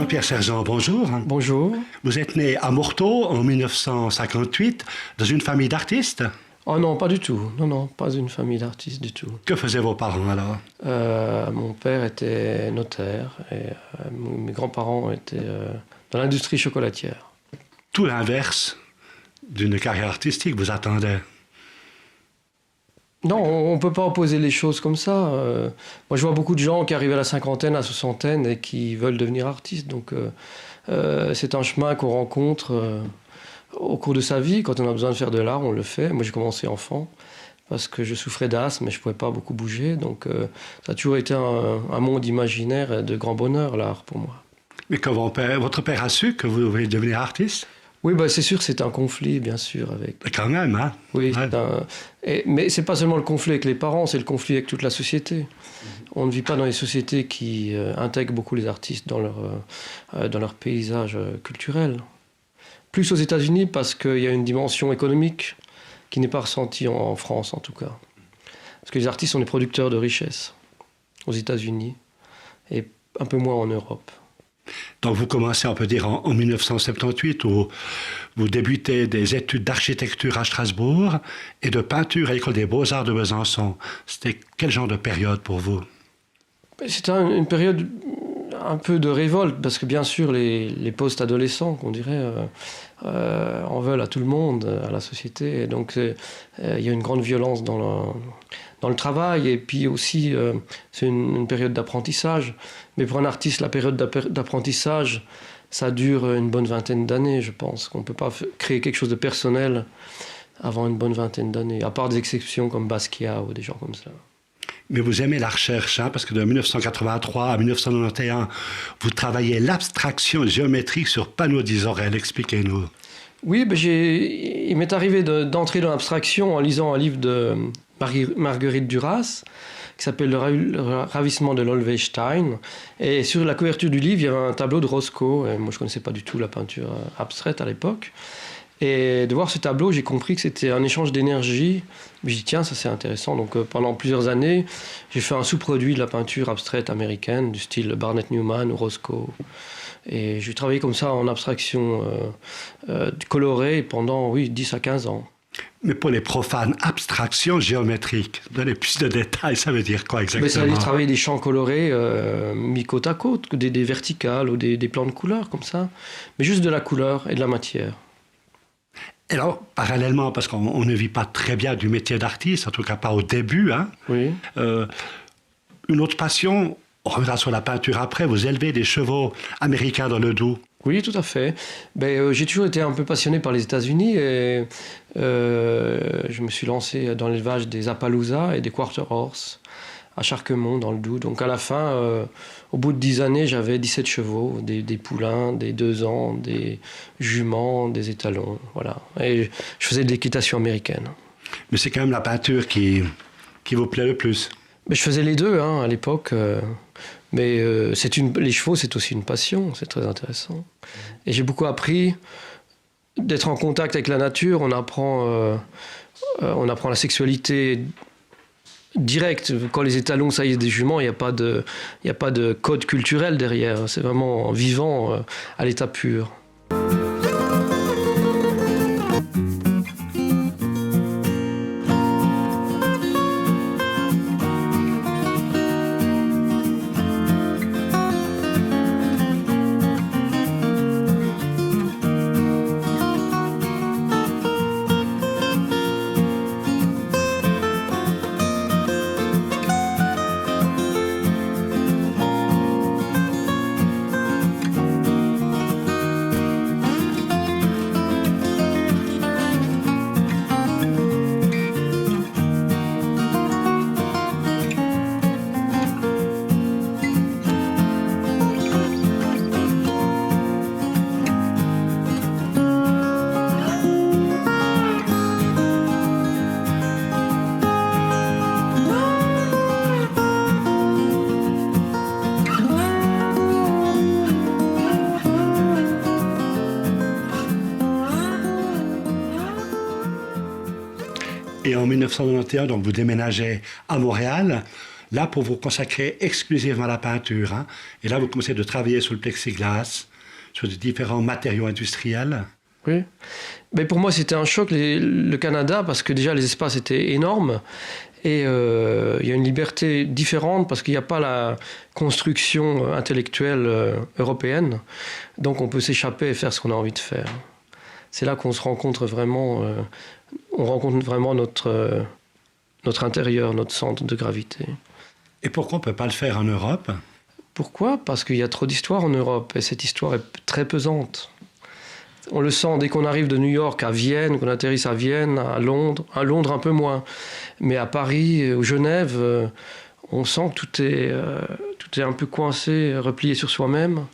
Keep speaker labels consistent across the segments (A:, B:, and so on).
A: Jean-Pierre Sergent, bonjour.
B: Bonjour.
A: Vous êtes né à Morteau en 1958 dans une famille d'artistes.
B: Oh non, pas du tout. Non, pas une famille d'artistes du tout.
A: Que faisaient vos parents alors?
B: Mon père était notaire et mes grands-parents étaient dans l'industrie chocolatière.
A: Tout l'inverse d'une carrière artistique vous attendait.
B: Non, on ne peut pas opposer les choses comme ça. Moi, je vois beaucoup de gens qui arrivent à la cinquantaine, à la soixantaine et qui veulent devenir artistes. Donc, c'est un chemin qu'on rencontre au cours de sa vie. Quand on a besoin de faire de l'art, on le fait. Moi, j'ai commencé enfant parce que je souffrais d'asthme mais je ne pouvais pas beaucoup bouger. Donc, ça a toujours été un monde imaginaire et de grand bonheur, l'art, pour moi.
A: Mais quand votre père a su que vous vouliez devenir artiste?
B: Oui, bah, c'est sûr que c'est un conflit, bien sûr.
A: Mais quand même, hein?
B: Oui,
A: ouais.
B: Mais ce n'est pas seulement le conflit avec les parents, c'est le conflit avec toute la société. On ne vit pas dans les sociétés qui intègrent beaucoup les artistes dans leur paysage culturel. Plus aux États-Unis parce qu'il y a une dimension économique qui n'est pas ressentie en France, en tout cas. Parce que les artistes sont des producteurs de richesse aux États-Unis et un peu moins en Europe.
A: Donc vous commencez, on peut dire, en 1978, où vous débutez des études d'architecture à Strasbourg et de peinture à l'École des Beaux-Arts de Besançon. C'était quel genre de période pour vous?
B: C'était une période un peu de révolte, parce que bien sûr, les post-adolescents, qu'on dirait, en veulent à tout le monde, à la société. Et donc, il y a une grande violence dans le travail. Et puis aussi, c'est une période d'apprentissage. Mais pour un artiste, la période d'apprentissage, ça dure une bonne vingtaine d'années, je pense. On ne peut pas créer quelque chose de personnel avant une bonne vingtaine d'années, à part des exceptions comme Basquiat ou des gens comme ça.
A: Mais vous aimez la recherche, hein, parce que de 1983 à 1991, vous travaillez l'abstraction géométrique sur panneaux d'Isorel. Expliquez-nous.
B: Oui, il m'est arrivé d'entrer dans l'abstraction en lisant un livre de Marguerite Duras, qui s'appelle Le ravissement de l'Olvestein. Et sur la couverture du livre, il y avait un tableau de Roscoe. Et moi, je ne connaissais pas du tout la peinture abstraite à l'époque. Et de voir ce tableau, j'ai compris que c'était un échange d'énergie. J'ai dit, tiens, ça c'est intéressant. Donc pendant plusieurs années, j'ai fait un sous-produit de la peinture abstraite américaine, du style Barnett Newman ou Roscoe. Et j'ai travaillé comme ça en abstraction colorée pendant, 10 à 15 ans.
A: Mais pour les profanes, abstraction géométrique, donnez plus de détails, ça veut dire quoi exactement?
B: Mais ça veut dire travailler des champs colorés mis côte à côte, des verticales ou des plans de couleurs comme ça. Mais juste de la couleur et de la matière.
A: Et alors, parallèlement, parce qu'on ne vit pas très bien du métier d'artiste, en tout cas pas au début, hein,
B: oui.
A: Une autre passion, on reviendra sur la peinture après, vous élevez des chevaux américains dans le Doubs.
B: Oui, tout à fait. J'ai toujours été un peu passionné par les États-Unis et je me suis lancé dans l'élevage des Appaloosas et des Quarter Horse à Charquemont, dans le Doubs. Donc à la fin, au bout de 10 années, j'avais 17 chevaux, des poulains, des 2 ans, des juments, des étalons, voilà. Et je faisais de l'équitation américaine.
A: Mais c'est quand même la peinture qui vous plaît le plus.
B: Mais je faisais les deux à l'époque. Mais les chevaux, c'est aussi une passion, c'est très intéressant. Et j'ai beaucoup appris d'être en contact avec la nature. On apprend la sexualité direct. Quand les étalons, ça y est, des juments, il n'y a pas de code culturel derrière. C'est vraiment vivant à l'état pur.
A: Et en 1991, donc vous déménagez à Montréal. là pour vous consacrer exclusivement à la peinture. Hein. Et là, vous commencez de travailler sur le plexiglas, sur des différents matériaux industriels.
B: Oui. Mais pour moi, c'était un choc, le Canada, parce que déjà, les espaces étaient énormes. Et il y a une liberté différente parce qu'il n'y a pas la construction intellectuelle européenne. Donc on peut s'échapper et faire ce qu'on a envie de faire. C'est là qu'on se rencontre vraiment, on rencontre vraiment notre intérieur, notre centre de gravité.
A: Et pourquoi on ne peut pas le faire en Europe ?
B: Pourquoi ? Parce qu'il y a trop d'histoire en Europe et cette histoire est très pesante. On le sent dès qu'on arrive de New York à Vienne, qu'on atterrisse à Vienne, à Londres un peu moins. Mais à Paris ou Genève, on sent que tout est un peu coincé, replié sur soi-même.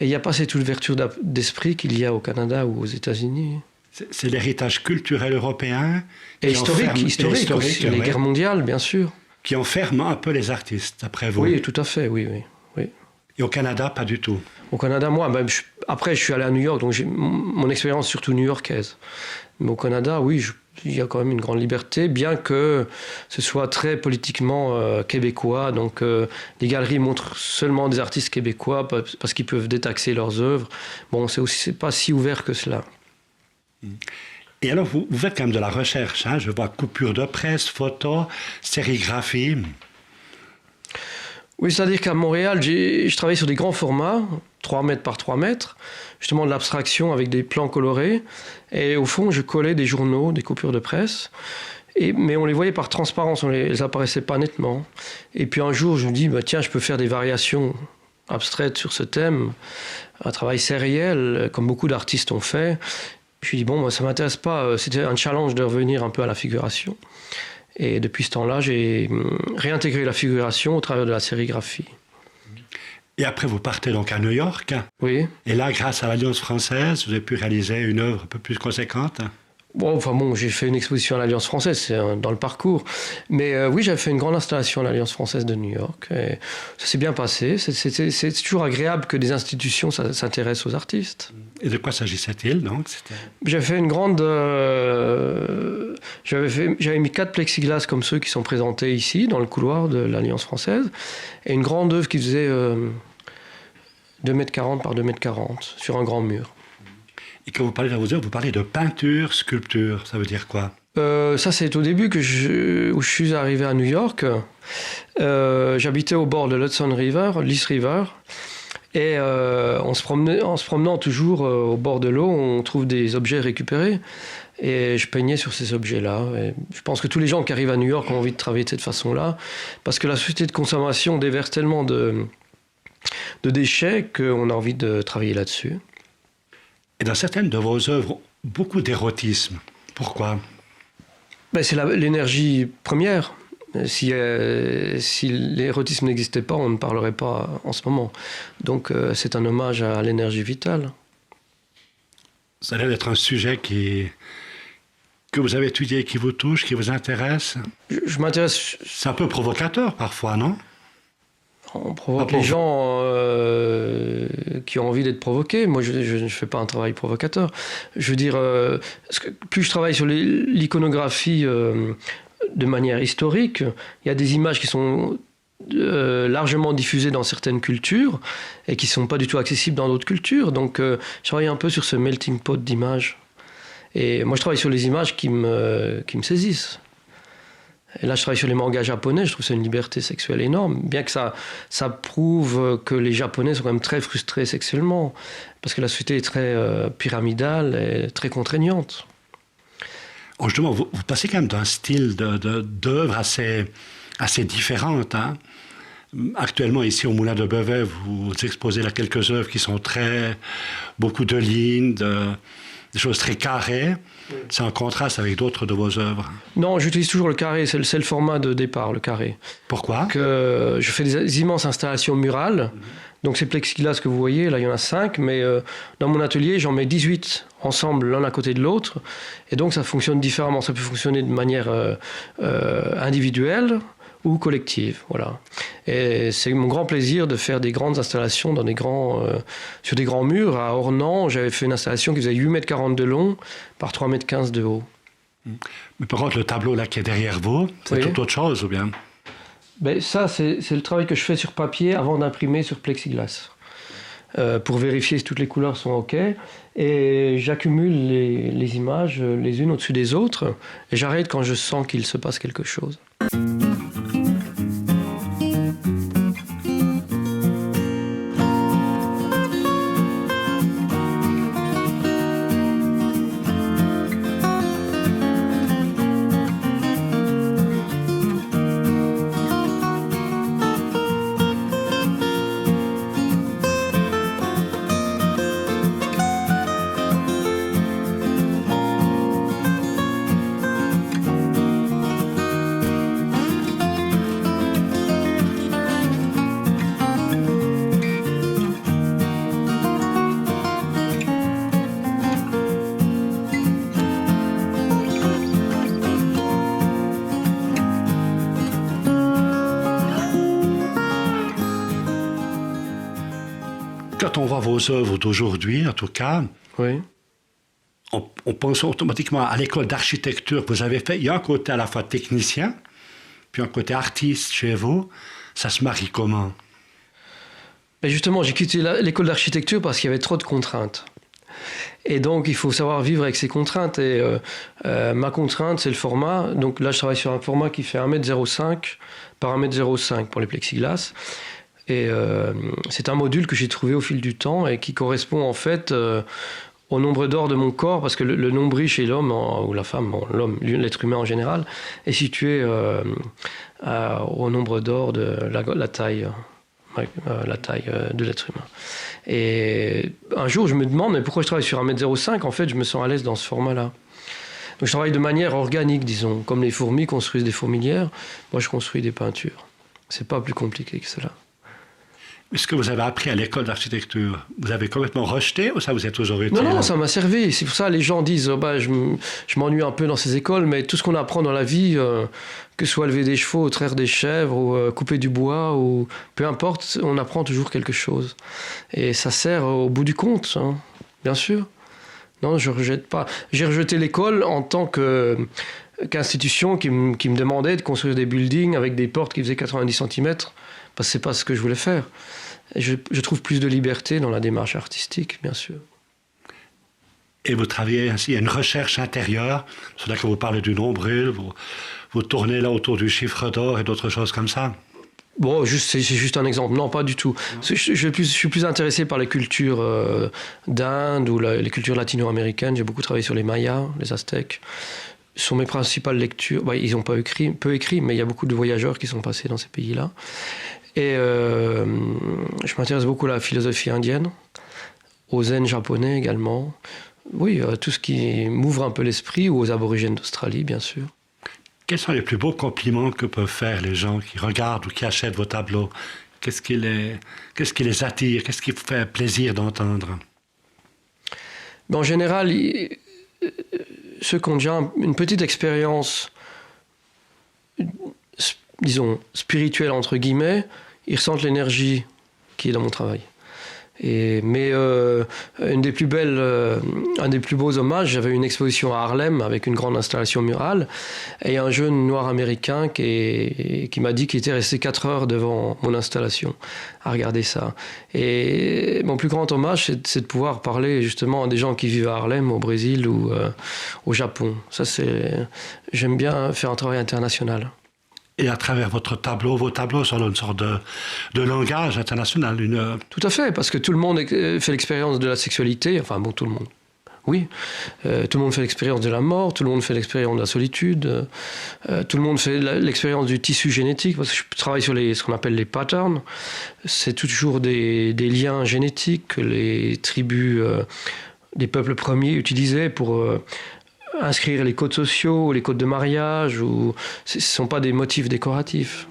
B: Et il n'y a pas cette ouverture d'esprit qu'il y a au Canada ou aux États-Unis.
A: C'est l'héritage culturel européen.
B: Et historique aussi, les guerres mondiales, bien sûr.
A: Qui enferme un peu les artistes, après vous.
B: Oui, tout à fait, oui.
A: Et au Canada, pas du tout.
B: Au Canada, moi, après, je suis allé à New York, donc j'ai mon expérience surtout new-yorkaise. Mais au Canada, oui, il y a quand même une grande liberté, bien que ce soit très politiquement québécois. Donc, les galeries montrent seulement des artistes québécois parce qu'ils peuvent détaxer leurs œuvres. Bon, c'est pas si ouvert que cela.
A: Et alors, vous faites quand même de la recherche, hein? Je vois coupure de presse, photos, sérigraphie.
B: Oui, c'est-à-dire qu'à Montréal, je travaille sur des grands formats, 3 mètres par 3 mètres, justement de l'abstraction avec des plans colorés. Et au fond, je collais des journaux, des coupures de presse. Mais on les voyait par transparence, elles apparaissaient pas nettement. Et puis un jour, je me dis, tiens, je peux faire des variations abstraites sur ce thème, un travail sériel, comme beaucoup d'artistes ont fait. Je me dis, bon, ça m'intéresse pas, c'était un challenge de revenir un peu à la figuration. Et depuis ce temps-là, j'ai réintégré la figuration au travers de la sérigraphie.
A: Et après, vous partez donc à New York.
B: Oui.
A: Et là, grâce à l'Alliance française, vous avez pu réaliser une œuvre un peu plus conséquente.
B: Bon, j'ai fait une exposition à l'Alliance française, c'est dans le parcours. Mais oui, j'avais fait une grande installation à l'Alliance française de New York. Et ça s'est bien passé. C'est toujours agréable que des institutions s'intéressent aux artistes.
A: Et de quoi s'agissait-il donc?
B: J'avais fait une grande... J'avais mis 4 plexiglas comme ceux qui sont présentés ici, dans le couloir de l'Alliance française. Et une grande œuvre qui faisait 2,40 m par 2,40 m sur un grand mur.
A: Et quand vous parlez de vos œuvres, vous parlez de peinture, sculpture. Ça veut dire quoi?
B: Ça, c'est au début où je suis arrivé à New York. J'habitais au bord de l'Hudson River, l'East River. Et en se promenant toujours au bord de l'eau, on trouve des objets récupérés. Et je peignais sur ces objets-là. Et je pense que tous les gens qui arrivent à New York ont envie de travailler de cette façon-là. Parce que la société de consommation déverse tellement de déchets qu'on a envie de travailler là-dessus.
A: Et dans certaines de vos œuvres, beaucoup d'érotisme. Pourquoi?
B: C'est l'énergie première. Si l'érotisme n'existait pas, on ne parlerait pas en ce moment. Donc c'est un hommage à l'énergie vitale.
A: Ça a l'air d'être un sujet que vous avez étudié, qui vous touche, qui vous intéresse.
B: Je m'intéresse...
A: C'est un peu provocateur parfois, non?
B: On provoque les gens qui ont envie d'être provoqués. Moi, je ne fais pas un travail provocateur. Je veux dire, plus je travaille sur l'iconographie de manière historique, il y a des images qui sont largement diffusées dans certaines cultures et qui ne sont pas du tout accessibles dans d'autres cultures. Donc, je travaille un peu sur ce melting pot d'images. Et moi, je travaille sur les images qui me saisissent. Et là, je travaille sur les mangas japonais, je trouve que c'est une liberté sexuelle énorme, bien que ça prouve que les Japonais sont quand même très frustrés sexuellement, parce que la société est très pyramidale et très contraignante.
A: Oh, justement, vous passez quand même d'un style d'œuvre assez différente. Hein? Actuellement, ici au Moulin de Beauvais, vous exposez là quelques œuvres qui sont beaucoup de lignes, des choses très carrées. Oui. C'est en contraste avec d'autres de vos œuvres.
B: Non, j'utilise toujours le carré, c'est le format de départ, le carré.
A: Pourquoi?
B: Je fais des immenses installations murales. Donc ces plexiglas que vous voyez, là il y en a 5, mais dans mon atelier j'en mets 18 ensemble l'un à côté de l'autre. Et donc ça fonctionne différemment, ça peut fonctionner de manière individuelle ou collective, voilà. Et c'est mon grand plaisir de faire des grandes installations sur des grands murs. À Ornans, j'avais fait une installation qui faisait 8,40 m de long par 3,15 m de haut.
A: Mais par contre, le tableau là qui est derrière vous, c'est tout autre chose, ou bien?
B: Ben, ça, c'est le travail que je fais sur papier avant d'imprimer sur plexiglas. Pour vérifier si toutes les couleurs sont OK. Et j'accumule les images les unes au-dessus des autres. Et j'arrête quand je sens qu'il se passe quelque chose.
A: Quand on voit vos œuvres d'aujourd'hui, en tout cas,
B: Oui.
A: on pense automatiquement à l'école d'architecture que vous avez fait. Il y a un côté à la fois technicien, puis un côté artiste chez vous. Ça se marie comment?
B: Mais justement, j'ai quitté l'école d'architecture parce qu'il y avait trop de contraintes. Et donc, il faut savoir vivre avec ces contraintes. Et ma contrainte, c'est le format. Donc là, je travaille sur un format qui fait 1,05 m par 1,05 m pour les plexiglas. Et c'est un module que j'ai trouvé au fil du temps et qui correspond en fait au nombre d'or de mon corps, parce que le nombril chez l'homme, ou la femme, bon, l'homme, l'être humain en général, est situé au nombre d'or de la taille de l'être humain. Et un jour, je me demande, mais pourquoi je travaille sur 1,05 m? En fait, je me sens à l'aise dans ce format-là. Donc je travaille de manière organique, disons. Comme les fourmis construisent des fourmilières, moi je construis des peintures. C'est pas plus compliqué que cela.
A: Ce que vous avez appris à l'école d'architecture, vous avez complètement rejeté ou ça vous est toujours utile?
B: Non, ça m'a servi. C'est pour ça que les gens disent je m'ennuie un peu dans ces écoles, mais tout ce qu'on apprend dans la vie, que ce soit lever des chevaux, traire des chèvres, ou couper du bois, ou peu importe, on apprend toujours quelque chose. Et ça sert au bout du compte, hein, bien sûr. Non, je ne rejette pas. J'ai rejeté l'école en tant qu'institution qui me demandait de construire des buildings avec des portes qui faisaient 90 cm, parce que ce n'est pas ce que je voulais faire. Et je trouve plus de liberté dans la démarche artistique, bien sûr.
A: Et vous travaillez ainsi, il y a une recherche intérieure, c'est là que vous parlez du nombril, vous tournez là autour du chiffre d'or et d'autres choses comme ça?
B: Bon, c'est juste un exemple. Non, pas du tout. Je suis plus intéressé par les cultures d'Inde ou les cultures latino-américaines. J'ai beaucoup travaillé sur les Mayas, les Aztèques. Ce sont mes principales lectures. Bah, ils n'ont pas peu écrit, mais il y a beaucoup de voyageurs qui sont passés dans ces pays-là. Et je m'intéresse beaucoup à la philosophie indienne, au zen japonais également. Oui, tout ce qui m'ouvre un peu l'esprit, ou aux aborigènes d'Australie, bien sûr.
A: Quels sont les plus beaux compliments que peuvent faire les gens qui regardent ou qui achètent vos tableaux? Qu'est-ce qui les attire? Qu'est-ce qui vous fait plaisir d'entendre?
B: En général, ceux qui ont déjà une petite expérience, disons, spirituelle, entre guillemets, ils ressentent l'énergie qui est dans mon travail. Mais un des plus beaux hommages, j'avais une exposition à Harlem avec une grande installation murale, et il y a un jeune noir américain qui m'a dit qu'il était resté 4 heures devant mon installation à regarder ça. Et mon plus grand hommage, c'est de pouvoir parler justement à des gens qui vivent à Harlem, au Brésil ou au Japon. J'aime bien faire un travail international.
A: Et à travers vos tableaux sont une sorte de langage international.
B: Tout à fait, parce que tout le monde fait l'expérience de la sexualité, enfin bon, tout le monde. Oui, tout le monde fait l'expérience de la mort, tout le monde fait l'expérience de la solitude, tout le monde fait l'expérience du tissu génétique, parce que je travaille sur ce qu'on appelle les patterns. C'est toujours des liens génétiques que les tribus des peuples premiers utilisaient pour inscrire les codes sociaux, les codes de mariage, ce ne sont pas des motifs décoratifs.